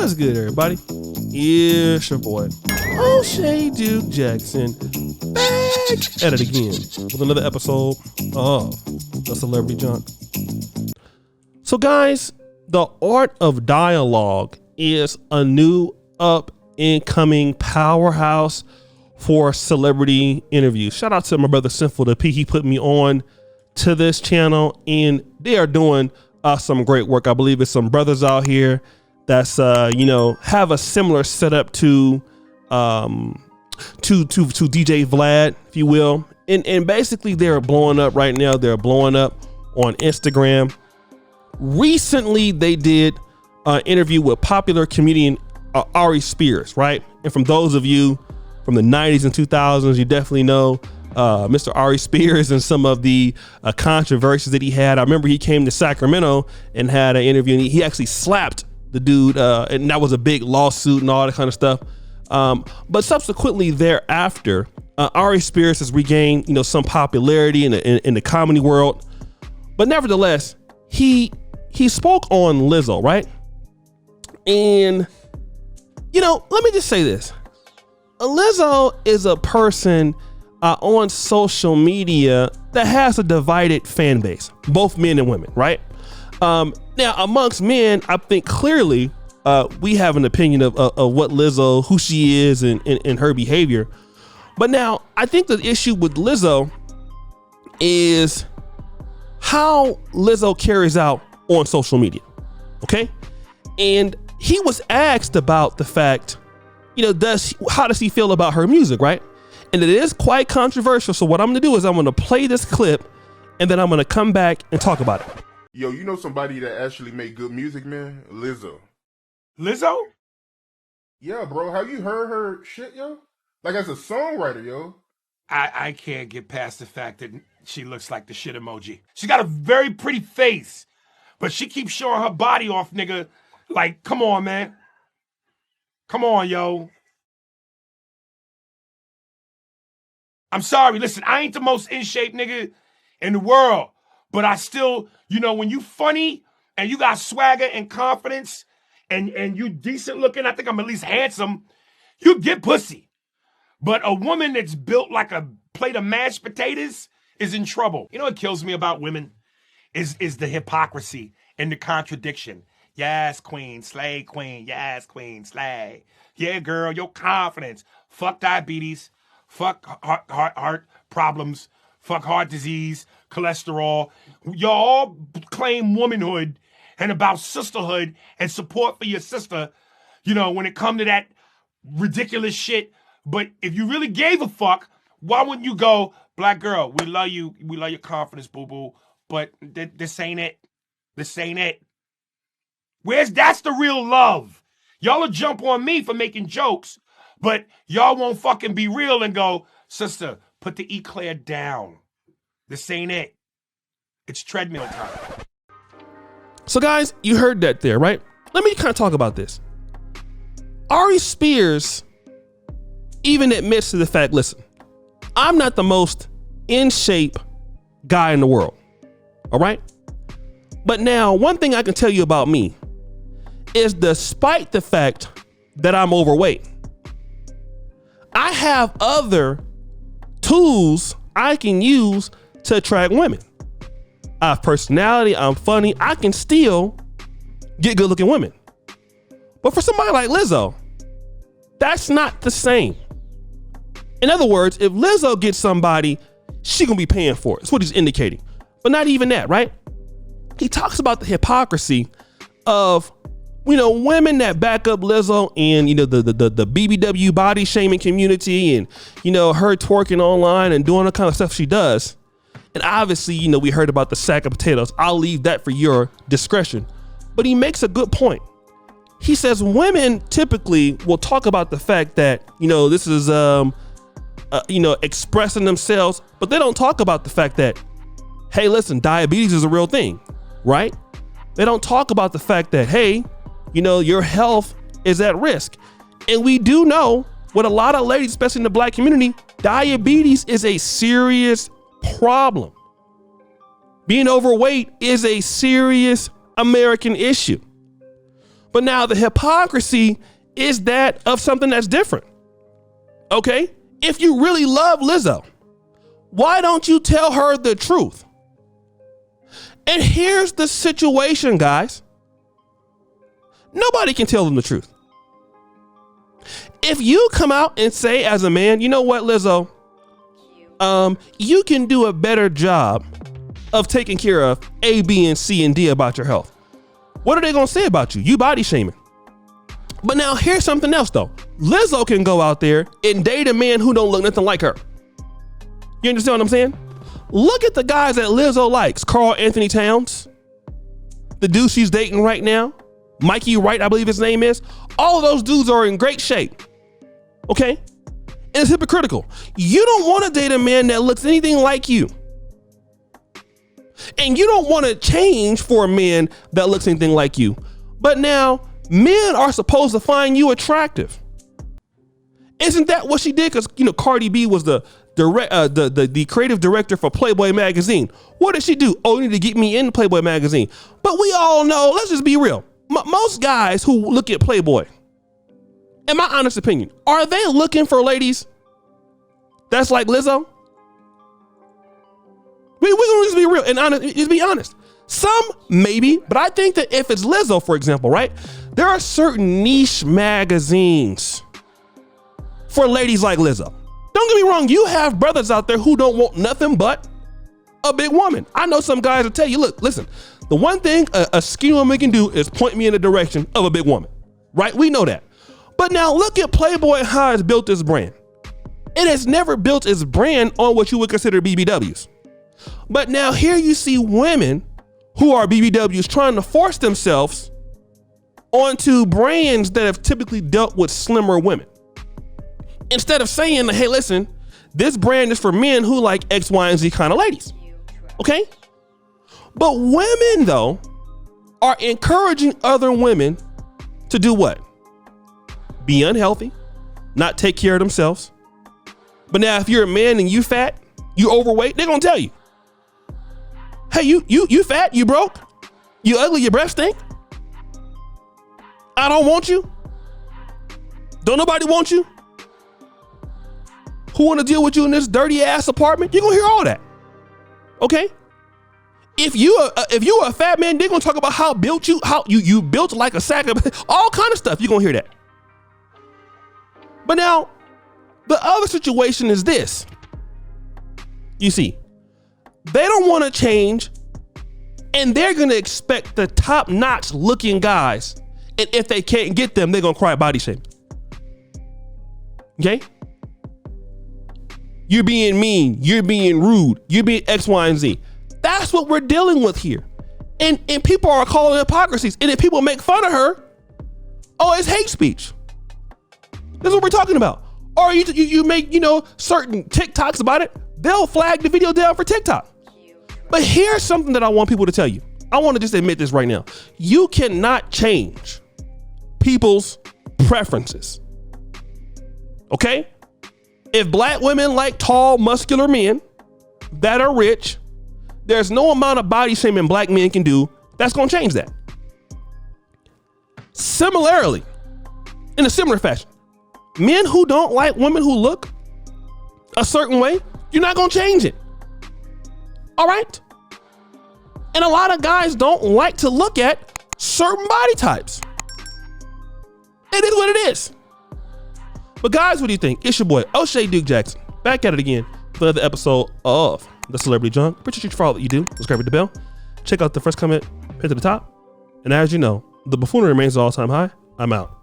What's good, everybody? It's your boy, O'Shea Duke Jackson, back at it again with another episode of The Celebrity Junk. So, guys, the art of dialogue is a new up-and-coming powerhouse for celebrity interviews. Shout out to my brother Sinful the P. He put me on to this channel, and they are doing some great work. I believe it's some brothers out here that's have a similar setup to DJ Vlad, if you will, and basically they're blowing up right now. They're blowing up on Instagram. Recently, they did an interview with popular comedian Ari Spears, right? And from those of you from the 90s and 2000s, you definitely know Mr. Ari Spears and some of the controversies that he had. I remember he came to Sacramento and had an interview, and he actually slapped the dude, and that was a big lawsuit and all that kind of stuff. But subsequently thereafter, Ari Spears has regained, some popularity in the comedy world. But nevertheless, he spoke on Lizzo, right? And let me just say this: Lizzo is a person on social media that has a divided fan base, both men and women, right? Now, amongst men, I think clearly we have an opinion of what Lizzo, who she is, and her behavior. But now, I think the issue with Lizzo is how Lizzo carries out on social media, okay? And he was asked about the fact, how does he feel about her music, right? And it is quite controversial. So what I'm gonna do is I'm gonna play this clip, and then I'm gonna come back and talk about it. Yo, you know somebody that actually make good music, man? Lizzo. Lizzo? Yeah, bro. Have you heard her shit, yo? Like, as a songwriter, yo. I can't get past the fact that she looks like the shit emoji. She got a very pretty face, but she keeps showing her body off, nigga. Like, come on, man. Come on, yo. I'm sorry. Listen, I ain't the most in shape nigga in the world, but I still, when you funny and you got swagger and confidence and you decent looking, I think I'm at least handsome, you get pussy. But a woman that's built like a plate of mashed potatoes is in trouble. You know what kills me about women is the hypocrisy and the contradiction. Yes, queen, slay, queen. Yes, queen, slay. Yeah, girl, your confidence. Fuck diabetes. Fuck heart problems. Fuck heart disease, cholesterol. Y'all claim womanhood and about sisterhood and support for your sister, when it come to that ridiculous shit. But if you really gave a fuck, why wouldn't you go, black girl, we love you. We love your confidence, boo-boo. But this ain't it. This ain't it. That's the real love. Y'all will jump on me for making jokes, but y'all won't fucking be real and go, sister, put the eclair down. This ain't it. It's treadmill time. So, guys, you heard that there, right? Let me kind of talk about this. Ari Spears even admits to the fact, listen, I'm not the most in shape guy in the world. All right? But now, one thing I can tell you about me is, despite the fact that I'm overweight, I have other tools I can use to attract women. I have personality, I'm funny, I can still get good looking women. But for somebody like Lizzo, that's not the same. In other words, if Lizzo gets somebody, she gonna be paying for it. That's what he's indicating. But not even that, right? He talks about the hypocrisy of, women that back up Lizzo and, the BBW body shaming community and, her twerking online and doing the kind of stuff she does. And obviously, we heard about the sack of potatoes. I'll leave that for your discretion. But he makes a good point. He says women typically will talk about the fact that, this is, expressing themselves, but they don't talk about the fact that, hey, listen, diabetes is a real thing, right? They don't talk about the fact that, hey, your health is at risk. And we do know, with a lot of ladies, especially in the black community, diabetes is a serious problem. Being overweight is a serious American issue. But now the hypocrisy is that of something that's different. Okay? If you really love Lizzo, why don't you tell her the truth? And here's the situation, guys. Nobody can tell them the truth. If you come out and say as a man, you know what, Lizzo, you can do a better job of taking care of A, B, and C, and D about your health. What are they going to say about you? You body shaming. But now here's something else though. Lizzo can go out there and date a man who don't look nothing like her. You understand what I'm saying? Look at the guys that Lizzo likes. Carl Anthony Towns, the dude she's dating right now, Mikey Wright, I believe his name is. All of those dudes are in great shape. Okay? And it's hypocritical. You don't want to date a man that looks anything like you. And you don't want to change for a man that looks anything like you. But now men are supposed to find you attractive. Isn't that what she did? Because, you know, Cardi B was the creative director for Playboy magazine. What did she do? Oh, you need to get me in Playboy magazine. But we all know, let's just be real. Most guys who look at Playboy, in my honest opinion, are they looking for ladies that's like Lizzo? We're gonna just be real and honest, just be honest. Some maybe, but I think that if it's Lizzo, for example, right? There are certain niche magazines for ladies like Lizzo. Don't get me wrong, you have brothers out there who don't want nothing but a big woman. I know some guys will tell you, look, listen, the one thing a skinny woman can do is point me in the direction of a big woman, right? We know that. But now look at Playboy, how it's built its brand. It has never built its brand on what you would consider BBWs. But now here you see women who are BBWs trying to force themselves onto brands that have typically dealt with slimmer women. Instead of saying, hey, listen, this brand is for men who like X, Y, and Z kind of ladies. Okay? But women, though, are encouraging other women to do what? Be unhealthy, not take care of themselves. But now if you're a man and you fat, you overweight, they're going to tell you, hey, you fat, you broke, you ugly, your breath stink. I don't want you. Don't nobody want you. Who want to deal with you in this dirty ass apartment? You're going to hear all that. Okay? If you are a fat man, they're going to talk about how you built like a sack of all kind of stuff. You're going to hear that. But now the other situation is this. You see, they don't want to change and they're going to expect the top notch looking guys. And if they can't get them, they're going to cry body shame. Okay? You're being mean. You're being rude. You're being X, Y, and Z. That's what we're dealing with here. And people are calling it hypocrisies. And if people make fun of her, oh, it's hate speech. This is what we're talking about. Or you make, certain TikToks about it. They'll flag the video down for TikTok. But here's something that I want people to tell you. I want to just admit this right now. You cannot change people's preferences. Okay? If black women like tall, muscular men that are rich, there's no amount of body shaming black men can do that's going to change that. Similarly, in a similar fashion, men who don't like women who look a certain way, you're not going to change it. All right? And a lot of guys don't like to look at certain body types. It is what it is. But guys, what do you think? It's your boy, O'Shea Duke Jackson, back at it again for another episode of The Celebrity Junk. Appreciate you for all that you do. Subscribe to the bell. Check out the first comment pinned to the top. And as you know, the buffoonery remains all-time high. I'm out.